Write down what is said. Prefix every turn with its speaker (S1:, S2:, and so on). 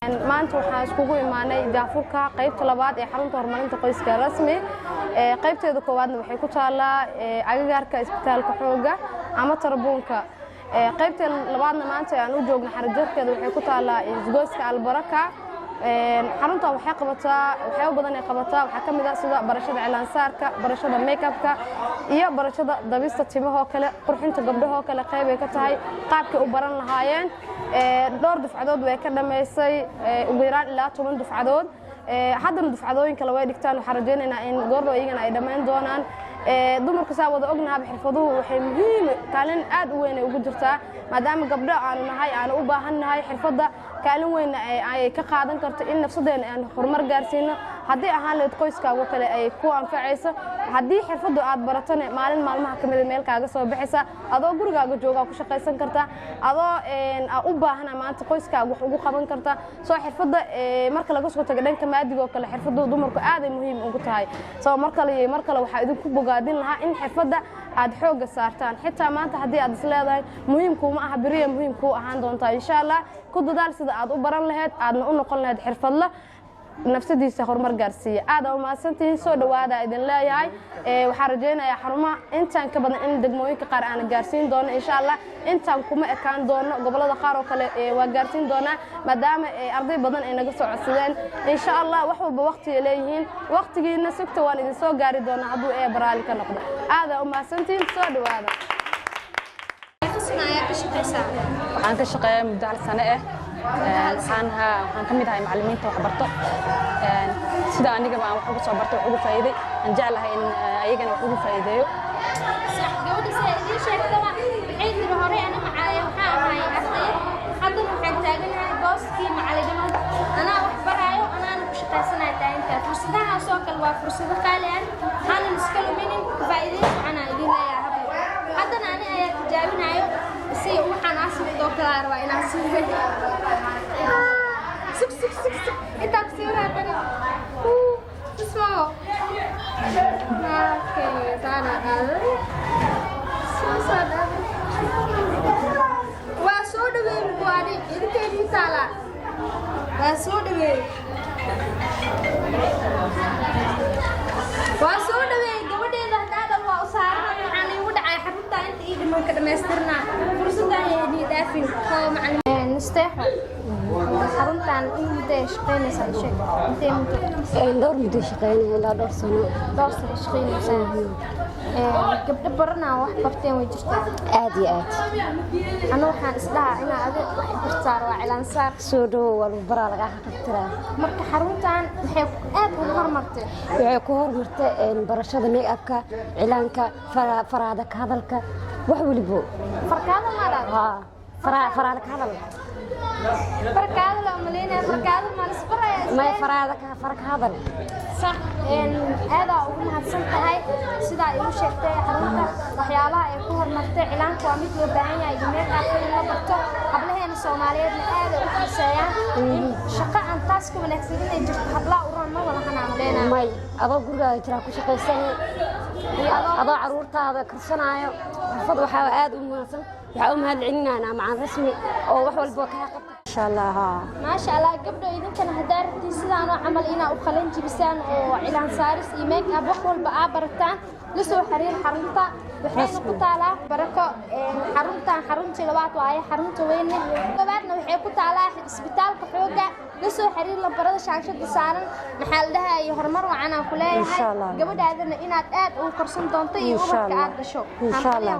S1: maanta waxaan iskugu imaanay daafurka qaybta labaad ee xarunta horumarinta qoyska rasmi qaybteeda koowaadna waxay ku taalaa agagaarka isbitaalka xooga ama tarbuunka qaybteeda labaadna maanta aan u joogno xarajarkeeda waxay ku taalaa isgoyska albaraka xarunta waxay qabataa waxyaabo badan ay qabataa waxa kamid ah sida barashada cilaansaarka barashada makeup-ka iyo barashada dabista timaha kale qurxinta gabdhaha kale qayb ay ka tahay qaabkii u baran lahaayeen dhowr dufcadood way ka dhameysay ugu yaraan ilaa 10 dufcadood haddana dufcadooyinka la way dhigtaan waxa rajaynaynaa in goordo iyagana ay dhameyn doonaan dumarka saa wada ognahay xirfaduhu waxay muhiim kaalin aad u weyn ugu jirtaa maadaama gabdho aan nahay aan u baahannahay xirfadda kaalin weyn ay ka qaadan karto in nafsadeena aan horumar gaarsiino haddii ahaan leed qoyskaaga kale ay ku anfacayso haddii xirfaddu aad baratana maalin maalmaha kamid meel kaaga soo baxaysa adoo gurigaaga jooga ku shaqaysan kartaa adoo u baahana maanta qoyskaaga wax ugu qaban kartaa soo xirfadda marka laga soo tago dhanka maadiga oo kale xirfaddu dumarku aad ay muhiim ugu tahay soo markale waxa idinku bogaadin lahaa in xirfadda aad xooga saartaan xitaa maanta haddii aad isleedahay muhiimku ma aha bariya muhiimku ahaan doontaa insha Allah ku dadaal sida aad u baran lahayd aadna u noqon lahayd xirfadla nafsadiisa horumar gaarsiiya aad u maasantiin soo dhawaada idin leeyahay waxa rajaynayaa xarumaha intaan ka badan in degmooyinka qaar aan gaarsiin doono insha Allah intaan kuma ekaan doono gobolada qaar oo kale waa gaarsiin doona maadaama arday badan ay naga soo codsadeen insha Allah wax walba waqti ay leeyihiin waqtigiina sugta waan idin soo gaari doona hadduu baraali ka noqdo aad u maasantiin soo dhawaada
S2: waxaan ka shaqeeyaa muddo hal sano waxaan ka mid ahay macallimiinta wax barto sida aniga aan wax ugu soo barto wax ugu faa'iiday aan jeclahay in ayagana wax ugu faa'iideeyo
S3: gabadha sida idin sheegtaba waxay tiri hore ana macallin waxaan ahay arday hadda waxaan taaganahay booskii macallinimada anaa wax baraayo anaan ku shaqaysanahay taayinta fursadahaas oo kale waa fursado qaali ah aanan iska luminin faa'iideyn ana idin leeyahay haddana ani ayaa tijaabinayo si waxaan asoo kala rabaa inaan siiyo انت كثيرة بني اسمعوا اوكي تعالى واسود بيمقاني انت اللي تعالى واسود بي gabadheeda hadaada waa u saaran waxaan igu dhacay xarunta inta ii dhiman ka dhameystirna fursadaan yeedii dhaafin oo macallin nasteexo xaruntan inta shaqeynaysa sheeg intee muddo
S4: dhowr muddo shaqeynay ilaa dhowr sano
S3: shaqeynaysa gabdho baranaa wax barteen way jirtaa
S4: aad iyo aad
S3: ana waxaan isdhahaa inaa adiga wax bartaar waa cilaansaar
S4: soo dhow wal baraa laga xaqtiraa
S3: marka xaruntan waxay aad ugu horumartay
S4: waxay ku horumartay barashada make-up-ka cilaanka faraada ka hadalka wax waliba
S3: farkaada ma dhaha
S4: faraada ka hadal
S3: farkaada la umaleynaa farkaada ma isbaraya
S4: ma faraada ka farka hadal
S3: صح aad ugu mahadsan tahay sida ay u sheegtay xarunta waxyaabaha ay ku hormartay cilaanka waa mid loo baahan yahay make-up in la barto hablaheena Soomaaliyeed aad u xiiseeyaan shaqo aan taas ku wanaagsan inay jirto hablaha u roon ma wada xanaanayna
S4: may adoo gurigaaga jira ku shaqaysan adoo caruurtaada karsanaayo xirfad waxa aad u muhiimsan waxa u mahadcelinaynaa macaan rasmi oo wax walba ka qabta insha Allah
S3: ma sha Allah gabdho idinkana hadaartii sidaan oo camal ina u qalan jibisaan oo cilaan saaris iyo make-up wax walba aad barataan la soo xiriir xarunta waxay ku taalaa barako xarunta labaad waaye xarunta weyn gabaadna waxay ku taalaa isbitaalka xooga la soo xiriir la barada shaashada saaran maxaa la dhahay horumar wacan aan ku leeyahay gabadhaadana inaad aad u korsan doonto iyo umarka aad dhasho
S4: insha Allah